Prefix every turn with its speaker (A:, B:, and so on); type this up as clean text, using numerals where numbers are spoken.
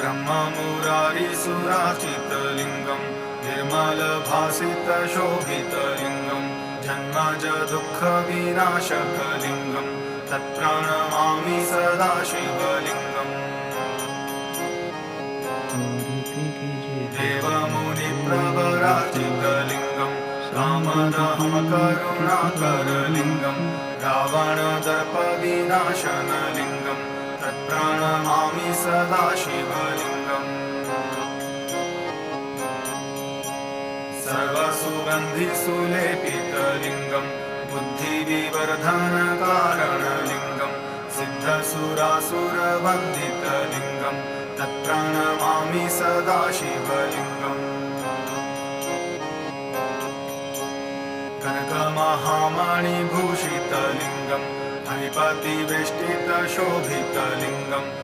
A: ब्रह्ममुरारिसुराचितलिङ्गं निर्मलभासितशोभितलिङ्गं जन्मज दुःखविनाशकलिङ्गं तत्प्रणमामि सदा शिवलिङ्गम्। देवमुनिप्रवराचितलिङ्गं कामदहमकरुणाकरलिङ्गं रावणदर्पविनाशनलिङ्गं तत्प्रणमामि सदा शिवलिङ्गम्। सर्वसुगन्धिसुलेपितलिङ्गं बुद्धिविवर्धनकारणलिङ्गं सिद्धसुरासुरवन्दितलिङ्गं तत्प्रणमामि सदा शिवलिङ्गम्। कनकमहामणिभूषितलिङ्गं फणिपतिवेष्टितशोभितलिङ्गं